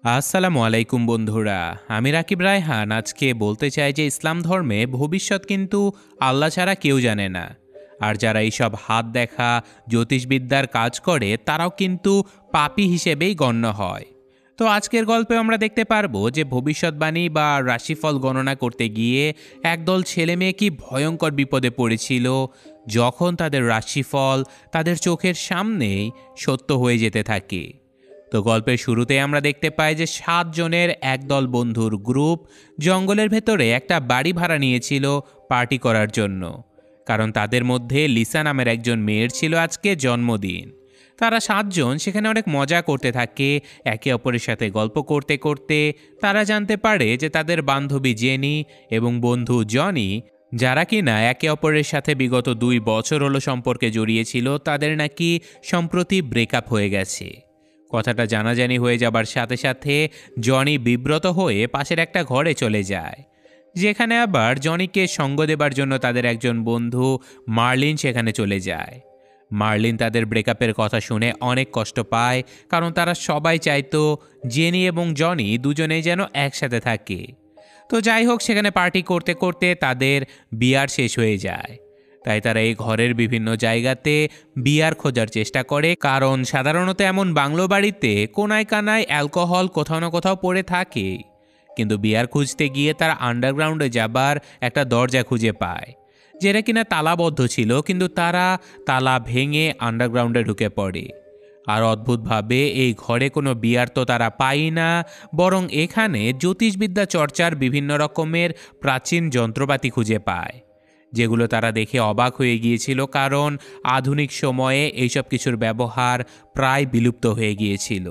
আসসালামু আলাইকুম বন্ধুরা। আমি রাকিব রায়হান আজকে বলতে চাই যে ইসলাম ধর্মে ভবিষ্যৎ কিন্তু আল্লাহ ছাড়া কেউ জানে না। আর যারা এইসব হাত দেখা জ্যোতিষবিদ্যার কাজ করে তারাও কিন্তু পাপী হিসেবেই গণ্য হয়। তো আজকের গল্পে আমরা দেখতে পারবো যে ভবিষ্যৎবাণী বা রাশিফল গণনা করতে গিয়ে একদল ছেলে মেয়ে কি ভয়ঙ্কর বিপদে পড়েছিল যখন তাদের রাশিফল তাদের চোখের সামনেই সত্য হয়ে যেতে থাকে। তো গল্পের শুরুতে আমরা দেখতে পাই যে 7 জনের একদল বন্ধুর গ্রুপ জঙ্গলের ভেতরে একটা বাড়ি ভাড়া নিয়েছিল পার্টি করার জন্য, কারণ তাদের মধ্যে লিসা নামের একজন মেয়ের ছিল আজকে জন্মদিন। তারা 7 জন সেখানে অনেক মজা করতে থাকে। একে অপরের সাথে গল্প করতে করতে তারা জানতে পারে যে তাদের বান্ধবী জেনি এবং বন্ধু জনি, যারা কিনা একে অপরের সাথে বিগত 2 বছর হলো সম্পর্কে জড়িয়েছিল, তাদের নাকি সম্প্রতি ব্রেকআপ হয়ে গেছে। কথাটা জানাজানি হয়ে যাবার সাথে সাথে জনি বিব্রত হয়ে পাশের একটা ঘরে চলে যায়, যেখানে আবার জনিকে সঙ্গ দেবার জন্য তাদের একজন বন্ধু মার্লিন সেখানে চলে যায়। মার্লিন তাদের ব্রেকআপের কথা শুনে অনেক কষ্ট পায়, কারণ তারা সবাই চাইতো জেনি এবং জনি দুজনেই যেন একসাথে থাকে। তো যাই হোক, সেখানে পার্টি করতে করতে তাদের বিয়ার শেষ হয়ে যায়। তাই তারা এই ঘরের বিভিন্ন জায়গাতে বিয়ার খোঁজার চেষ্টা করে, কারণ সাধারণত এমন বাংলো বাড়িতে কোনায় কানায় অ্যালকোহল কোথাও না কোথাও পড়ে থাকে। কিন্তু বিয়ার খুঁজতে গিয়ে তারা আন্ডারগ্রাউন্ডে যাবার একটা দরজা খুঁজে পায়, যেটা কিনা তালাবদ্ধ ছিল, কিন্তু তারা তালা ভেঙে আন্ডারগ্রাউন্ডে ঢুকে পড়ে। আর অদ্ভুতভাবে এই ঘরে কোনো বিয়ার তো তারা পায় না, বরং এখানে জ্যোতিষবিদ্যা চর্চার বিভিন্ন রকমের প্রাচীন যন্ত্রপাতি খুঁজে পায়, যেগুলো তারা দেখে অবাক হয়ে গিয়েছিল, কারণ আধুনিক সময়ে এইসব কিছুর ব্যবহার প্রায় বিলুপ্ত হয়ে গিয়েছিল।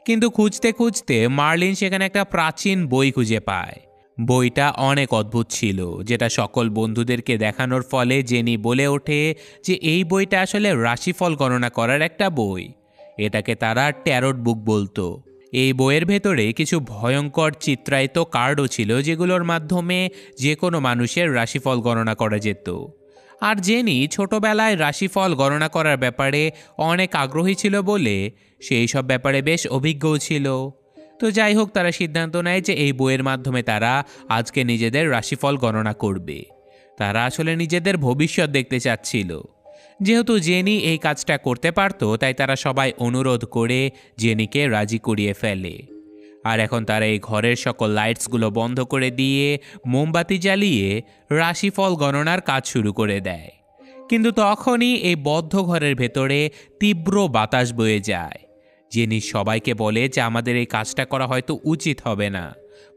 কিন্তু খুঁজতে খুঁজতে মার্লিন সেখানে একটা প্রাচীন বই খুঁজে পায়। বইটা অনেক অদ্ভুত ছিল, যেটা সকল বন্ধুদেরকে দেখানোর ফলে জেনি বলে ওঠে যে এই বইটা আসলে রাশিফল গণনা করার একটা বই। এটাকে তারা ট্যারট বুক বলতো। এই বইয়ের ভেতরে কিছু ভয়ঙ্কর চিত্রায়িত কার্ডও ছিল, যেগুলোর মাধ্যমে যে কোনো মানুষের রাশিফল গণনা করা যেত। আর জেনি ছোটবেলায় রাশিফল গণনা করার ব্যাপারে অনেক আগ্রহী ছিল বলে সেই সব ব্যাপারে বেশ অভিজ্ঞও ছিল। তো যাই হোক, তারা সিদ্ধান্ত নেয় যে এই বইয়ের মাধ্যমে তারা আজকে নিজেদের রাশিফল গণনা করবে। তারা আসলে নিজেদের ভবিষ্যৎ দেখতে চাচ্ছিল। যেহেতু জেনি এই কাজটা করতে পারত, তাই তারা সবাই অনুরোধ করে জেনিকে রাজি করিয়ে ফেলে। আর এখন তারা এই ঘরের সকল লাইটসগুলো বন্ধ করে দিয়ে মোমবাতি জ্বালিয়ে রাশিফল গণনার কাজ শুরু করে দেয়। কিন্তু তখনই এই বদ্ধ ঘরের ভেতরে তীব্র বাতাস বয়ে যায়। জেনি সবাইকে বলে যে আমাদের এই কাজটা করা হয়তো উচিত হবে না,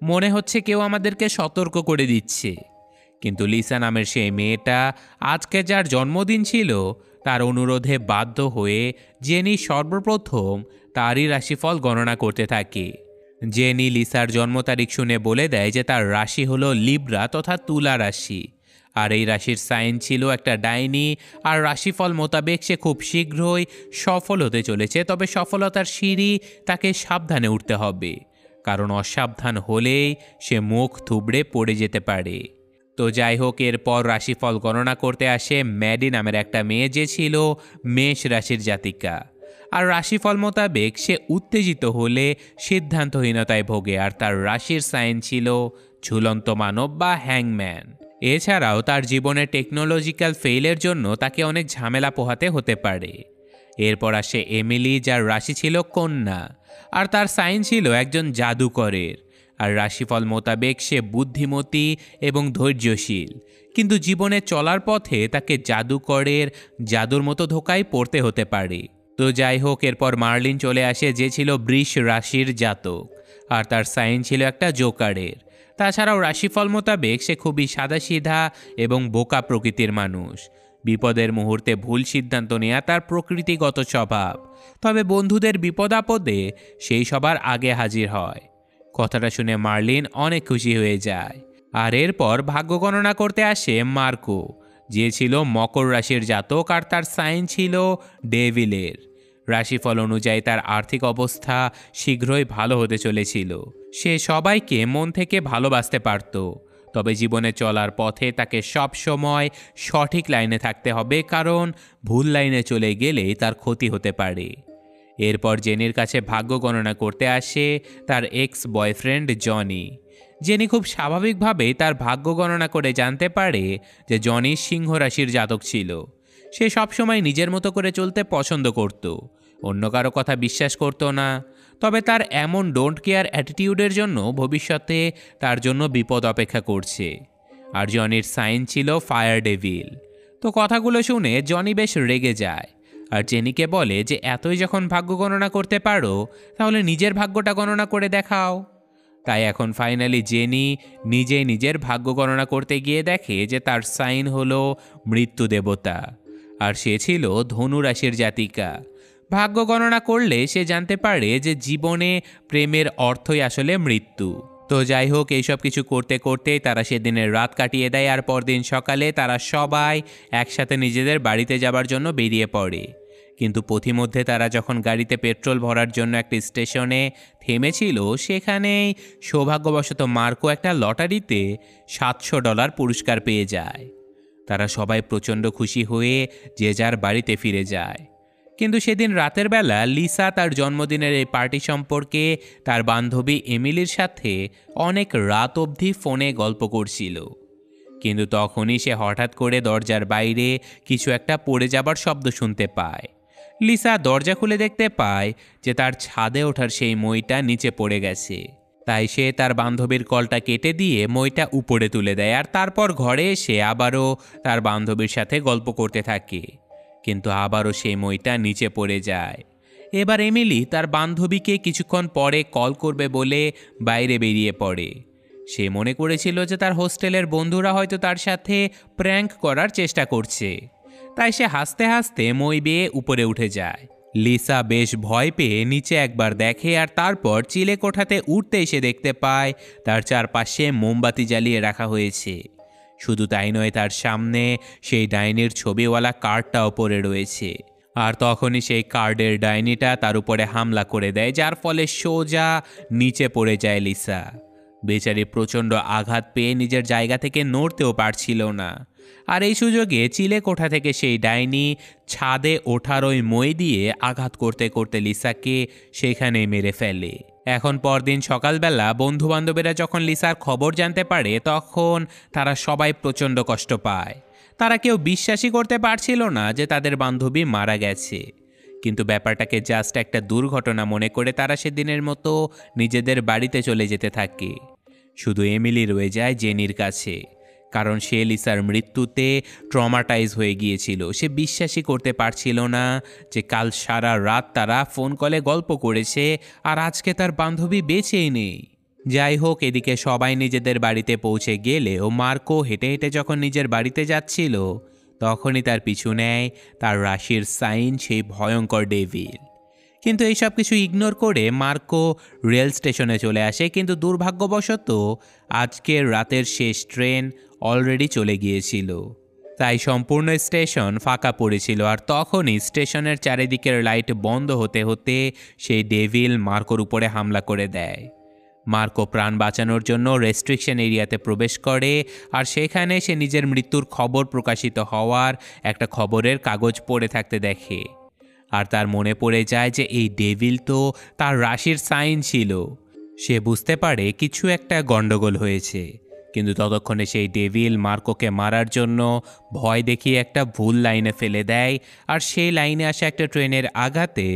মনে হচ্ছে কেউ আমাদেরকে সতর্ক করে দিচ্ছে। কিন্তু লিসা নামের সেই মেয়েটা, আজকে যার জন্মদিন ছিল, তার অনুরোধে বাধ্য হয়ে জেনি সর্বপ্রথম তারই রাশিফল গণনা করতে থাকে। জেনি লিসার জন্ম তারিখ শুনে বলে দেয় যে তার রাশি হলো লিব্রা তথা তুলা রাশি, আর এই রাশির সাইন ছিল একটা ডাইনি। আর রাশিফল মোতাবেক সে খুব শীঘ্রই সফল হতে চলেছে, তবে সফলতার সিঁড়ি তাকে সাবধানে উঠতে হবে, কারণ অসাবধান হলেই সে মুখ থুবড়ে পড়ে যেতে পারে। তো যাই হোক, এরপর রাশিফল গণনা করতে আসে ম্যাডি নামের একটা মেয়ে, যে ছিল মেষ রাশির জাতিকা। আর রাশিফল মোতাবেক সে উত্তেজিত হলে সিদ্ধান্তহীনতায় ভোগে, আর তার রাশির সাইন ছিল ঝুলন্ত মানব বা হ্যাংম্যান। এছাড়াও তার জীবনে টেকনোলজিক্যাল ফেইলের জন্য তাকে অনেক ঝামেলা পোহাতে হতে পারে। এরপর আসে এমিলি, যার রাশি ছিল কন্যা, আর তার সাইন ছিল একজন জাদুকরের। আর রাশিফল মোতাবেক সে বুদ্ধিমতী এবং ধৈর্যশীল, কিন্তু জীবনে চলার পথে তাকে জাদুকরের জাদুর মতো ধোঁকায় পড়তে হতে পারে। তো যাই হোক, এরপর মার্লিন চলে আসে, যে ছিল বৃষ রাশির জাতক, আর তার সাইন ছিল একটা জোকারের। তাছাড়াও রাশিফল মোতাবেক সে খুবই সাদাসিধা এবং বোকা প্রকৃতির মানুষ। বিপদের মুহূর্তে ভুল সিদ্ধান্ত নেওয়া তার প্রকৃতিগত স্বভাব, তবে বন্ধুদের বিপদ আপদে সেই সবার আগে হাজির হয়। কথাটা শুনে মার্লিন অনেক খুশি হয়ে যায়। আর এরপর ভাগ্য গণনা করতে আসে মার্কো, যে ছিল মকর রাশির জাতক, আর তার সাইন ছিল ডেভিলের। রাশিফল অনুযায়ী তার আর্থিক অবস্থা শীঘ্রই ভালো হতে চলেছিল। সে সবাইকে মন থেকে ভালোবাসতে পারত, তবে জীবনে চলার পথে তাকে সব সময় সঠিক লাইনে থাকতে হবে, কারণ ভুল লাইনে চলে গেলেই তার ক্ষতি হতে পারে। এরপর জেনির কাছে ভাগ্য গণনা করতে আসে তার এক্স বয়ফ্রেন্ড জনি। জেনি খুব স্বাভাবিকভাবেই তার ভাগ্য গণনা করে জানতে পারে যে জনি সিংহ রাশির জাতক ছিল। সে সবসময় নিজের মতো করে চলতে পছন্দ করত, অন্য কারো কথা বিশ্বাস করত না। তবে তার এমন ডোন্ট কেয়ার অ্যাটিটিউডের জন্য ভবিষ্যতে তার জন্য বিপদ অপেক্ষা করছে। আর জনির সাইন ছিল ফায়ার ডেভিল। তো কথাগুলো শুনে জনি বেশ রেগে যায়, আর জেনিকে বলে যে এতই যখন ভাগ্য গণনা করতে পারো তাহলে নিজের ভাগ্যটা গণনা করে দেখাও। তাই এখন ফাইনালি জেনি নিজেই নিজের ভাগ্য গণনা করতে গিয়ে দেখে যে তার সাইন হলো মৃত্যু দেবতা, আর সে ছিল ধনু রাশির জাতিকা। ভাগ্য গণনা করলে সে জানতে পারে যে জীবনে প্রেমের অর্থই আসলে মৃত্যু। তো যাই হোক, এইসব কিছু করতে করতেই তারা সেদিনের রাত কাটিয়ে দেয়, আর পরদিন সকালে তারা সবাই একসাথে নিজেদের বাড়িতে যাবার জন্য বেরিয়ে পড়ে। কিন্তু পথিমধ্যে তারা যখন গাড়িতে পেট্রোল ভরার জন্য একটা স্টেশনে থেমেছিল, সেখানেই সৌভাগ্যবশত মার্কো একটা লটারিতে $700 পুরস্কার পেয়ে যায়। তারা সবাই প্রচণ্ড খুশি হয়ে যে যার বাড়িতে ফিরে যায়। কিন্তু সেদিন রাতের বেলা লিসা তার জন্মদিনের এই পার্টি সম্পর্কে তার বান্ধবী এমিলির সাথে অনেক রাত অবধি ফোনে গল্প করছিল। কিন্তু তখনই সে হঠাৎ করে দরজার বাইরে কিছু একটা পড়ে যাবার শব্দ শুনতে পায়। লিসা দরজা খুলে দেখতে পায় যে তার ছাদে ওঠার সেই মইটা নিচে পড়ে গেছে। তাই সে তার বান্ধবীর কলটা কেটে দিয়ে মইটা উপরে তুলে দেয়, আর তারপর ঘরে এসে আবারও তার বান্ধবীর সাথে গল্প করতে থাকে। কিন্তু আবারও সেই মইটা নিচে পড়ে যায়। এবার এমিলি তার বান্ধবীকে কিছুক্ষণ পরে কল করবে বলে বাইরে বেরিয়ে পড়ে। সে মনে করেছিল যে তার হোস্টেলের বন্ধুরা হয়তো তার সাথে প্র্যাঙ্ক করার চেষ্টা করছে, তাই সে হাসতে হাসতে মই বেয়ে উপরে উঠে যায়। লিসা বেশ ভয় পেয়ে নিচে একবার দেখে, আর তারপর চিলে কোঠাতে উঠতে এসে দেখতে পায় তার চারপাশে মোমবাতি জ্বালিয়ে রাখা হয়েছে। শুধু তাই নয়, তার সামনে সেই ডাইনির ছবিওয়ালা কার্ডটাও পড়ে রয়েছে। আর তখনই সেই কার্ডের ডাইনিটা তার উপরে হামলা করে দেয়, যার ফলে সোজা নিচে পড়ে যায় লিসা। বেচারি প্রচণ্ড আঘাত পেয়ে নিজের জায়গা থেকে নড়তেও পারছিল না। আর এই সুযোগে চিলে কোঠা থেকে সেই ডাইনি ছাদে ওঠার ওই মই দিয়ে আঘাত করতে করতে লিসাকে সেখানেই মেরে ফেলে। এখন পরদিন সকালবেলা বন্ধুবান্ধবেরা যখন লিসার খবর জানতে পারে, তখন তারা সবাই প্রচণ্ড কষ্ট পায়। তারা কেউ বিশ্বাসই করতে পারছিল না যে তাদের বান্ধবী মারা গেছে। কিন্তু ব্যাপারটাকে জাস্ট একটা দুর্ঘটনা মনে করে তারা সেদিনের মতো নিজেদের বাড়িতে চলে যেতে থাকে। শুধু এমিলি রয়ে যায় জেনির কাছে, কারণ সে লিসার মৃত্যুতে ট্রমাটাইজ হয়ে গিয়েছিল। সে বিশ্বাসই করতে পারছিল না যে কাল সারা রাত তারা ফোন কলে গল্প করেছে, আর আজকে তার বান্ধবী বেঁচেই নেই। যাই হোক, এদিকে সবাই নিজেদের বাড়িতে পৌঁছে গেলেও মার্কো হেঁটে হেঁটে যখন নিজের বাড়িতে যাচ্ছিল, তখনই তার পিছু নেয় তার রাশির সাইন সেই ভয়ঙ্কর ডেভিল। কিন্তু এই সব কিছু ইগনোর করে মার্কো রেল স্টেশনে চলে আসে, কিন্তু দুর্ভাগ্যবশত আজকের রাতের শেষ ট্রেন অলরেডি চলে গিয়েছিল। তাই সম্পূর্ণ স্টেশন ফাঁকা পড়েছিল। আর তখনই স্টেশনের চারিদিকের লাইট বন্ধ হতে হতে সেই ডেভিল মার্কোর উপরে হামলা করে দেয়। মার্কো প্রাণ বাঁচানোর জন্য রেস্ট্রিকশন এরিয়াতে প্রবেশ করে, আর সেখানে সে নিজের মৃত্যুর খবর প্রকাশিত হওয়ার একটা খবরের কাগজ পড়ে থাকতে দেখে। আর তার মনে পড়ে যায় যে এই ডেভিল তো তার রাশির সাইন ছিল। সে বুঝতে পারে কিছু একটা গন্ডগোল হয়েছে, কিন্তু ততক্ষণে সেই ডেভিল মার্কোকে মারার জন্য ভয় দেখিয়ে একটা ভুল লাইনে ফেলে দেয়, আর সেই লাইনে আসা একটা ট্রেনের আঘাতে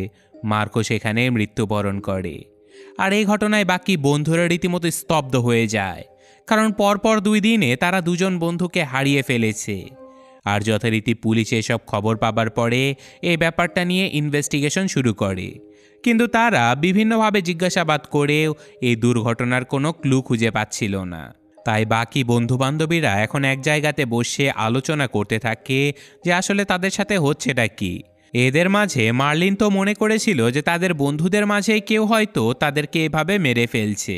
মার্কো সেখানে মৃত্যুবরণ করে। আর এই ঘটনায় বাকি বন্ধুরা রীতিমতো স্তব্ধ হয়ে যায়, কারণ পরপর 2 দিনে তারা দুজন বন্ধুকে হারিয়ে ফেলেছে। আর যথারীতি পুলিশ এসব খবর পাবার পরে এই ব্যাপারটা নিয়ে ইনভেস্টিগেশন শুরু করে, কিন্তু তারা বিভিন্নভাবে জিজ্ঞাসাবাদ করেও এই দুর্ঘটনার কোনো ক্লু খুঁজে পাচ্ছিল না। তাই বাকি বন্ধুবান্ধবীরা এখন এক জায়গাতে বসে আলোচনা করতে থাকে যে আসলে তাদের সাথে হচ্ছেটা কি। এদের মাঝে মার্লিন তো মনে করেছিল যে তাদের বন্ধুদের মাঝেই কেউ হয়তো তাদেরকে এভাবে মেরে ফেলছে,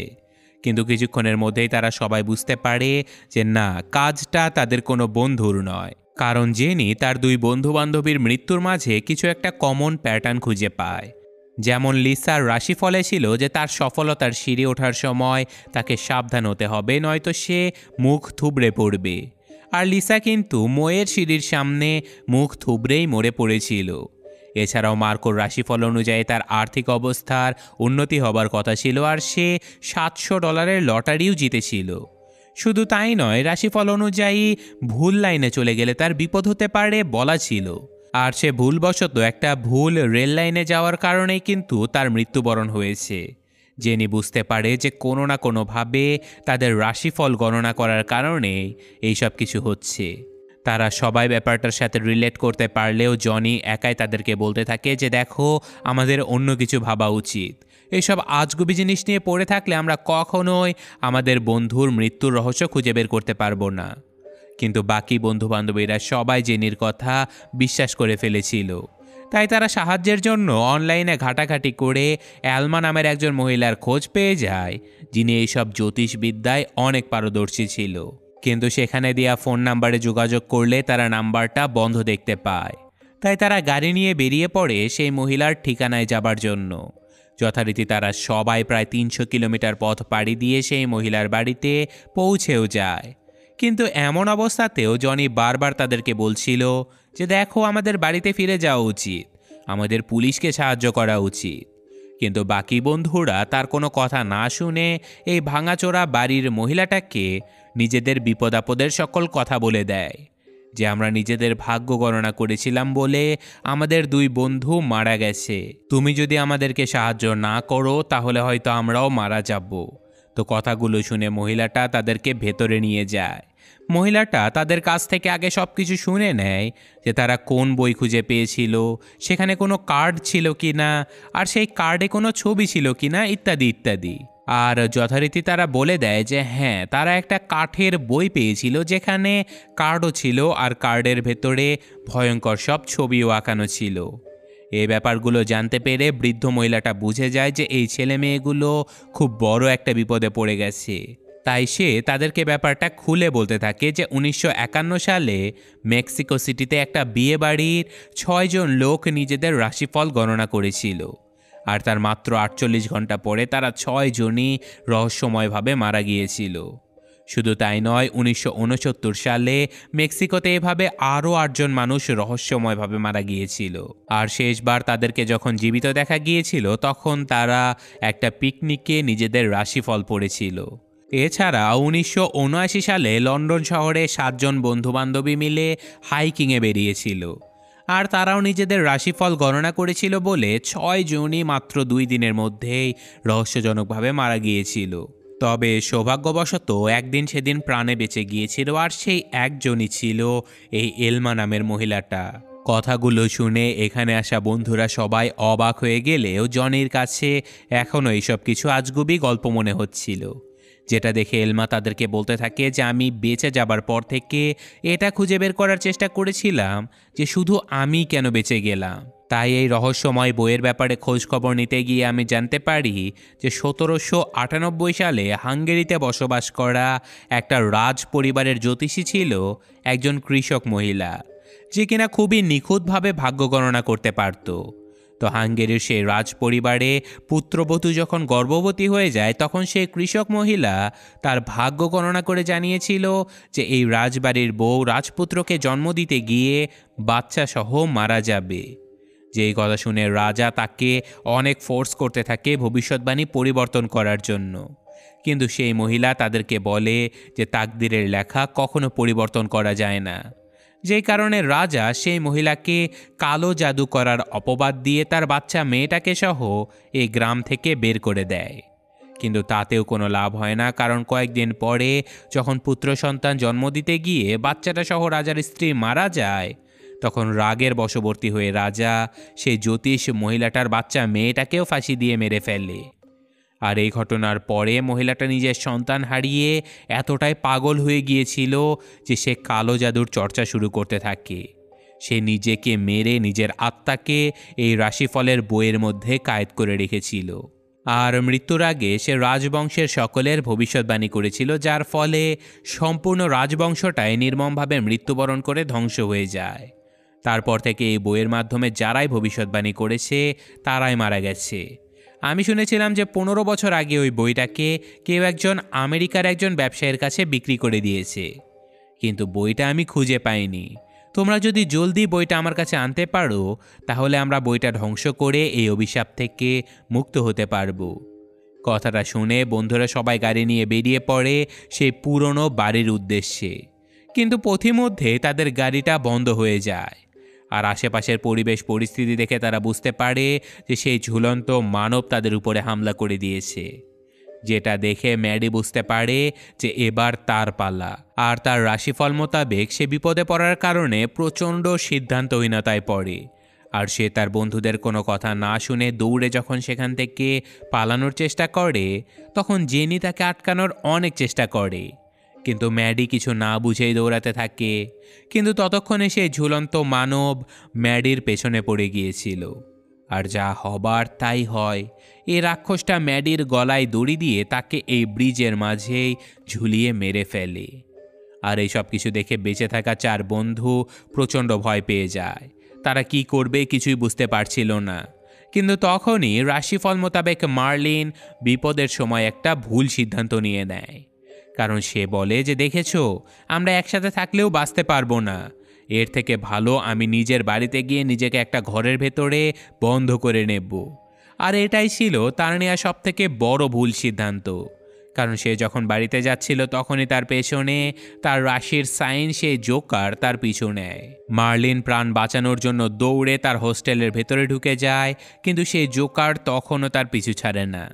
কিন্তু কিছুক্ষণের মধ্যেই তারা সবাই বুঝতে পারে যে না, কাজটা তাদের কোনো বন্ধুর নয়। কারণ জেনি তার 2 বন্ধুবান্ধবীর মৃত্যুর মাঝে কিছু একটা কমন প্যাটার্ন খুঁজে পায়। যেমন লিসার রাশিফলে ছিল যে তার সফলতার সিঁড়ি ওঠার সময় তাকে সাবধান হতে হবে, নয়তো সে মুখ থুবড়ে পড়বে। আর লিসা কিন্তু ময়ের সিঁড়ির সামনে মুখ থুবড়েই মরে পড়েছিল। এছাড়াও মার্কোর রাশিফল অনুযায়ী তার আর্থিক অবস্থার উন্নতি হবার কথা ছিল, আর সে $700 লটারিও জিতেছিল। শুধু তাই নয়, রাশিফল অনুযায়ী ভুল লাইনে চলে গেলে তার বিপদ হতে পারে বলা ছিল, আর সে ভুলবশত একটা ভুল রেল লাইনে যাওয়ার কারণেই কিন্তু তার মৃত্যুবরণ হয়েছে। জেনি বুঝতে পারে যে কোনো না কোনোভাবে তাদের রাশিফল গণনা করার কারণে এইসব কিছু হচ্ছে। তারা সবাই ব্যাপারটার সাথে রিলেট করতে পারলেও জনি একাই তাদেরকে বলতে থাকে যে দেখো, আমাদের অন্য কিছু ভাবা উচিত। এইসব আজগুবি জিনিস নিয়ে পড়ে থাকলে আমরা কখনোই আমাদের বন্ধুর মৃত্যুর রহস্য খুঁজে বের করতে পারবো না। কিন্তু বাকি বন্ধুবান্ধবীরা সবাই জেনির কথা বিশ্বাস করে ফেলেছিল। তাই তারা সাহায্যের জন্য অনলাইনে ঘাটাঘাটি করে অ্যালমা নামের একজন মহিলার খোঁজ পেয়ে যায়, যিনি এইসব জ্যোতিষবিদ্যায় অনেক পারদর্শী ছিল। কিন্তু সেখানে দেওয়া ফোন নাম্বারে যোগাযোগ করলে তারা নাম্বারটা বন্ধ দেখতে পায়। তাই তারা গাড়ি নিয়ে বেরিয়ে পড়ে সেই মহিলার ঠিকানায় যাবার জন্য। যথারীতি তারা সবাই প্রায় 300 কিলোমিটার পথ পাড়ি দিয়ে সেই মহিলার বাড়িতে পৌঁছেও যায়। কিন্তু এমন অবস্থাতেও জনি বারবার তাদেরকে বলছিল যে দেখো, আমাদের বাড়িতে ফিরে যাওয়া উচিত, আমাদের পুলিশকে সাহায্য করা উচিত। কিন্তু বাকি বন্ধুরা তার কোনো কথা না শুনে এই ভাঙাচোরা বাড়ির মহিলাটাকে নিজেদের বিপদ আপদের সকল কথা বলে দেয়, যে আমরা নিজেদের ভাগ্য গণনা করেছিলাম বলে আমাদের 2 বন্ধু মারা গেছে। তুমি যদি আমাদেরকে সাহায্য না করো তাহলে হয়তো আমরাও মারা যাব। তো কথাগুলো শুনে মহিলাটা তাদেরকে ভেতরে নিয়ে যায়। মহিলাটা তাদের কাছ থেকে আগে সব কিছু শুনে নেয়, যে তারা কোন বই খুঁজে পেয়েছিল, সেখানে কোনো কার্ড ছিল কি না, আর সেই কার্ডে কোনো ছবি ছিল কি না, ইত্যাদি ইত্যাদি। আর যথারীতি তারা বলে দেয় যে হ্যাঁ, তারা একটা কাঠের বই পেয়েছিল যেখানে কার্ডও ছিল, আর কার্ডের ভেতরে ভয়ঙ্কর সব ছবিও আঁকানো ছিল। এই ব্যাপারগুলো জানতে পেরে বৃদ্ধ মহিলাটা বুঝে যায় যে এই ছেলে মেয়েগুলো খুব বড় একটা বিপদে পড়ে গেছে। তাই সে তাদেরকে ব্যাপারটা খুলে বলতে থাকে যে 1951 সালে মেক্সিকো সিটিতে একটা বিয়ে বাড়ির 6 জন লোক নিজেদের রাশিফল গণনা করেছিল, আর তার মাত্র 48 ঘন্টা পরে তারা 6 জনই রহস্যময়ভাবে মারা গিয়েছিল। শুধু তাই নয়, 1969 সালে মেক্সিকোতে এভাবে আরও 8 জন মানুষ রহস্যময়ভাবে মারা গিয়েছিল। আর শেষবার তাদেরকে যখন জীবিত দেখা গিয়েছিল তখন তারা একটা পিকনিকে নিজেদের রাশিফল পড়েছিল। এছাড়া 1979 সালে লন্ডন শহরে 7 জন বন্ধুবান্ধবী মিলে হাইকিংয়ে বেরিয়েছিল, আর তারাও নিজেদের রাশিফল গণনা করেছিল বলে 6 জনই মাত্র 2 দিনের মধ্যেই রহস্যজনকভাবে মারা গিয়েছিল। তবে সৌভাগ্যবশত একদিন সেদিন প্রাণে বেঁচে গিয়েছিল, আর সেই একজনই ছিল এই এলমা নামের মহিলাটা। কথাগুলো শুনে এখানে আসা বন্ধুরা সবাই অবাক হয়ে গেলেও জনির কাছে এখনও এইসব কিছু আজগুবি গল্প মনে হচ্ছিল, যেটা দেখে এলমা তাদেরকে বলতে থাকে যে আমি বেঁচে যাবার পর থেকে এটা খুঁজে বের করার চেষ্টা করেছিলাম যে শুধু আমি কেন বেঁচে গেলাম। তাই এই রহস্যময় বইয়ের ব্যাপারে খোঁজ খবর নিতে গিয়ে আমি জানতে পারি যে 1798 সালে হাঙ্গেরিতে বসবাস করা একটা রাজ পরিবারের জ্যোতিষী ছিল একজন কৃষক মহিলা, যে কিনা খুবই নিখুঁতভাবে ভাগ্য গণনা করতে পারত। তো হাঙ্গেরির সেই রাজ পরিবারে পুত্রবধূ যখন গর্ভবতী হয়ে যায় তখন সেই কৃষক মহিলা তার ভাগ্য গণনা করে জানিয়েছিল যে এই রাজবাড়ির বউ রাজপুত্রকে জন্ম দিতে গিয়ে বাচ্চা সহ মারা যাবে। যেই কথা শুনে রাজা তাকে অনেক ফোর্স করতে থাকে ভবিষ্যৎবাণী পরিবর্তন করার জন্য, কিন্তু সেই মহিলা তাদেরকে বলে যে তাকদিরের লেখা কখনো পরিবর্তন করা যায় না। যেই কারণে রাজা সেই মহিলাকে কালো জাদু করার অপবাদ দিয়ে তার বাচ্চা মেয়েটাকে সহ এই গ্রাম থেকে বের করে দেয়। কিন্তু তাতেও কোনো লাভ হয় না, কারণ কয়েকদিন পরে যখন পুত্র সন্তান জন্ম দিতে গিয়ে বাচ্চাটা সহ রাজার স্ত্রী মারা যায়, তখন রাগের বশবর্তী হয়ে রাজা সেই জ্যোতিষ মহিলাটার বাচ্চা মেয়েটাকেও ফাঁসি দিয়ে মেরে ফেলে। আর এই ঘটনার পরে মহিলাটা নিজের সন্তান হারিয়ে এতটাই পাগল হয়ে গিয়েছিল যে সে কালো জাদুর চর্চা শুরু করতে থাকে। সে নিজেকে মেরে নিজের আত্মাকে এই রাশিফলের বইয়ের মধ্যে কায়েদ করে রেখেছিল। আর মৃত্যুর আগে সে রাজবংশের সকলের ভবিষ্যৎবাণী করেছিল, যার ফলে সম্পূর্ণ রাজবংশটাই নির্মমভাবে মৃত্যুবরণ করে ধ্বংস হয়ে যায়। তারপর থেকে এই বইয়ের মাধ্যমে যারাই ভবিষ্যৎবাণী করেছে তারাই মারা গেছে। আমি শুনেছিলাম যে 15 বছর আগে ওই বইটাকে কেউ একজন আমেরিকার একজন ব্যবসায়ীর কাছে বিক্রি করে দিয়েছে, কিন্তু বইটা আমি খুঁজে পাইনি। তোমরা যদি জলদি বইটা আমার কাছে আনতে পারো তাহলে আমরা বইটা ধ্বংস করে এই অভিশাপ থেকে মুক্ত হতে পারবো। কথাটা শুনে বন্ধুরা সবাই গাড়ি নিয়ে বেরিয়ে পড়ে সেই পুরনো বাড়ির উদ্দেশ্যে। কিন্তু পথিমধ্যে তাদের গাড়িটা বন্ধ হয়ে যায়, আর আশেপাশের পরিবেশ পরিস্থিতি দেখে তারা বুঝতে পারে যে সেই ঝুলন্ত মানব তাদের উপরে হামলা করে দিয়েছে। যেটা দেখে ম্যাডি বুঝতে পারে যে এবার তার পালা, আর তার রাশিফল মোতাবেক সে বিপদে পড়ার কারণে প্রচণ্ড সিদ্ধান্তহীনতায় পড়ে। আর সে তার বন্ধুদের কোনো কথা না শুনে দৌড়ে যখন সেখান থেকে পালানোর চেষ্টা করে, তখন জেনি তাকে আটকানোর অনেক চেষ্টা করে, কিন্তু ম্যাডি কিছু না বুঝেই দৌড়াতে থাকে। কিন্তু ততক্ষণে সেই ঝুলন্ত মানব ম্যাডির পেছনে পড়ে গিয়েছিল, আর যা হবার তাই হয়। এই রাক্ষসটা ম্যাডির গলায় দড়ি দিয়ে তাকে এই ব্রিজের মাঝেই ঝুলিয়ে মেরে ফেলে। আর এই সব কিছু দেখে বেঁচে থাকা 4 বন্ধু প্রচণ্ড ভয় পেয়ে যায়। তারা কি করবে কিছুই বুঝতে পারছিল না। কিন্তু তখনই রাশিফল মোতাবেক মার্লিন বিপদের সময় একটা ভুল সিদ্ধান্ত নিয়ে নেয়। কারণ সে বলে যে দেখেছো, আমরা একসাথে থাকলেও বাঁচতে পারবো না। এর থেকে ভালো আমি নিজের বাড়িতে গিয়ে নিজেকে একটা ঘরের ভেতরে বন্ধ করে নেব। আর এটাই ছিল তার নেওয়া সব থেকে বড় ভুল সিদ্ধান্ত। কারণ সে যখন বাড়িতে যাচ্ছিল তখনই তার পেছনে তার রাশির সাইন সেই জোকার তার পিছু নেয়। মার্লিন প্রাণ বাঁচানোর জন্য দৌড়ে তার হোস্টেলের ভেতরে ঢুকে যায়, কিন্তু সেই জোকার তখনও তার পিছু ছাড়ে না।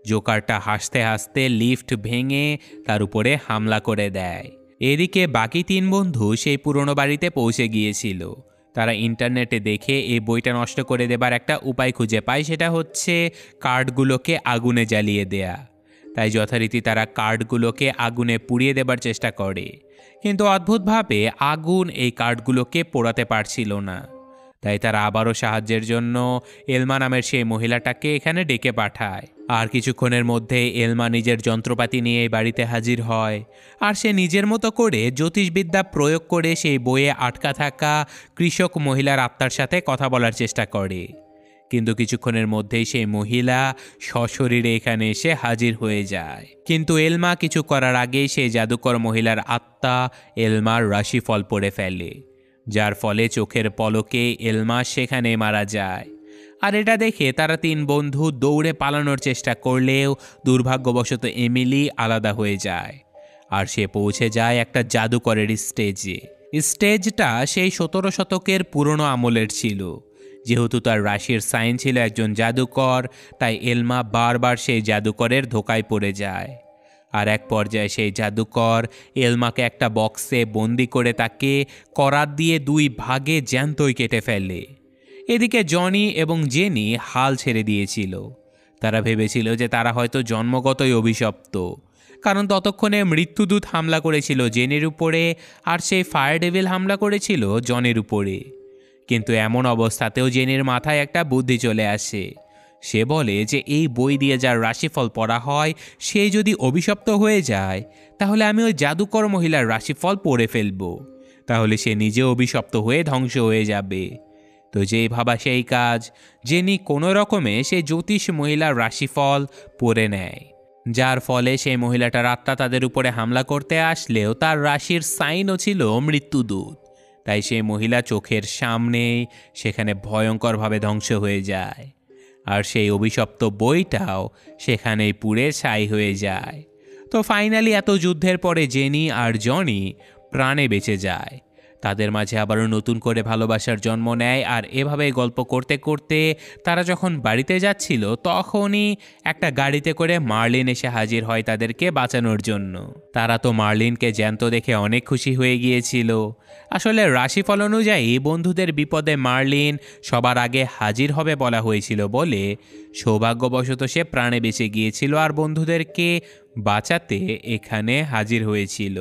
জোকারটা হাসতে হাসতে লিফট ভেঙে তার উপরে হামলা করে দেয়। এদিকে বাকি 3 বন্ধু সেই পুরনো বাড়িতে পৌঁছে গিয়েছিল। তারা ইন্টারনেটে দেখে এই বইটা নষ্ট করে দেবার একটা উপায় খুঁজে পায়, সেটা হচ্ছে কার্ডগুলোকে আগুনে জ্বালিয়ে দেয়া। তাই যথারীতি তারা কার্ডগুলোকে আগুনে পুড়িয়ে দেবার চেষ্টা করে, কিন্তু অদ্ভুতভাবে আগুন এই কার্ডগুলোকে পোড়াতে পারছিল না। তাই তারা আবারও সাহায্যের জন্য এলমা নামের সেই মহিলাটাকে এখানে ডেকে পাঠায়। আর কিছুক্ষণের মধ্যে এলমা নিজের যন্ত্রপাতি নিয়ে বাড়িতে হাজির হয়, আর সে নিজের মতো করে জ্যোতিষবিদ্যা প্রয়োগ করে সেই বইয়ে আটকা থাকা কৃষক মহিলার আত্মার সাথে কথা বলার চেষ্টা করে। কিন্তু কিছুক্ষণের মধ্যেই সেই মহিলা সশরীরে এখানে এসে হাজির হয়ে যায়। কিন্তু এলমা কিছু করার আগেই সেই জাদুকর মহিলার আত্মা এলমার রাশিফল পড়ে ফেলে, যার ফলে চোখের পলকে এলমা সেখানে মারা যায়। আর এটা দেখে তারা 3 বন্ধু দৌড়ে পালানোর চেষ্টা করলেও দুর্ভাগ্যবশত এমিলি আলাদা হয়ে যায়, আর সে পৌঁছে যায় একটা জাদুকরের স্টেজে। স্টেজটা সেই 17 শতকের পুরনো আমলের ছিল। যেহেতু তার রাশির সাইন ছিল একজন জাদুকর, তাই এলমা বারবার সেই জাদুকরের ধোকায় পড়ে যায়। আর এক পর্যায়ে সেই জাদুকর এলমাকে একটা বক্সে বন্দি করে তাকে করাত দিয়ে 2 ভাগে জ্যান্তই কেটে ফেলে। এদিকে জনি এবং জেনি হাল ছেড়ে দিয়েছিল। তারা ভেবেছিল যে তারা হয়তো জন্মগতই অভিশপ্ত, কারণ ততক্ষণে মৃত্যুদূত হামলা করেছিল জেনির উপরে, আর সেই ফায়ার ডেভিল হামলা করেছিল জনের উপরে। কিন্তু এমন অবস্থাতেও জেনির মাথায় একটা বুদ্ধি চলে আসে। সে বলে যে এই বই দিয়ে যার রাশিফল পড়া হয় সে যদি অভিশপ্ত হয়ে যায়, তাহলে আমি ওই জাদুকর মহিলার রাশিফল পড়ে ফেলব, তাহলে সে নিজে অভিশপ্ত হয়ে ধ্বংস হয়ে যাবে। তো যেই ভাবা সেই কাজ, জেনি কোনো রকমে সেই জ্যোতিষ মহিলার রাশিফল পড়ে নেয়, যার ফলে সেই মহিলাটার আত্মা তাদের উপরে হামলা করতে আসলেও তার রাশির সাইনও ছিল মৃত্যুদূত। তাই সেই মহিলা চোখের সামনেই সেখানে ভয়ঙ্করভাবে ধ্বংস হয়ে যায়, আর সেই অভিশপ্ত বইটাও সেখানেই পুড়ে ছাই হয়ে যায়। তো ফাইনালি এত যুদ্ধের পরে জেনি আর জনি প্রাণে বেঁচে যায়। তাদের মাঝে আবারও নতুন করে ভালোবাসার জন্ম নেয়। আর এভাবেই গল্প করতে করতে তারা যখন বাড়িতে যাচ্ছিল তখনই একটা গাড়িতে করে মার্লিন এসে হাজির হয় তাদেরকে বাঁচানোর জন্য। তারা তো মার্লিনকে জ্যান্ত দেখে অনেক খুশি হয়ে গিয়েছিল। আসলে রাশিফল অনুযায়ী বন্ধুদের বিপদে মার্লিন সবার আগে হাজির হবে বলা হয়েছিল বলে সৌভাগ্যবশত সে প্রাণে বেঁচে গিয়েছিল আর বন্ধুদেরকে বাঁচাতে এখানে হাজির হয়েছিল।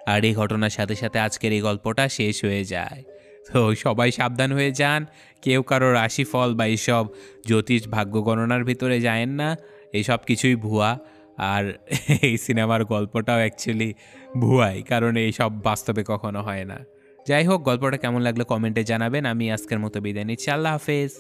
আর এই ঘটনার সাথে সাথে আজকের এই গল্পটা শেষ হয়ে যায়। তো সবাই সাবধান হয়ে যান, কেউ কারো রাশিফল বা এইসব জ্যোতিষ ভাগ্য গণনার ভিতরে যায়েন না, এইসব কিছুই ভুয়া। আর এই সিনেমার গল্পটাও অ্যাকচুয়ালি ভুয়াই, কারণ এইসব বাস্তবে কখনো হয় না। যাই হোক, গল্পটা কেমন লাগলো কমেন্টে জানাবেন। আমি আজকের মতো বিদায় নিচ্ছি। আল্লাহ হাফেজ।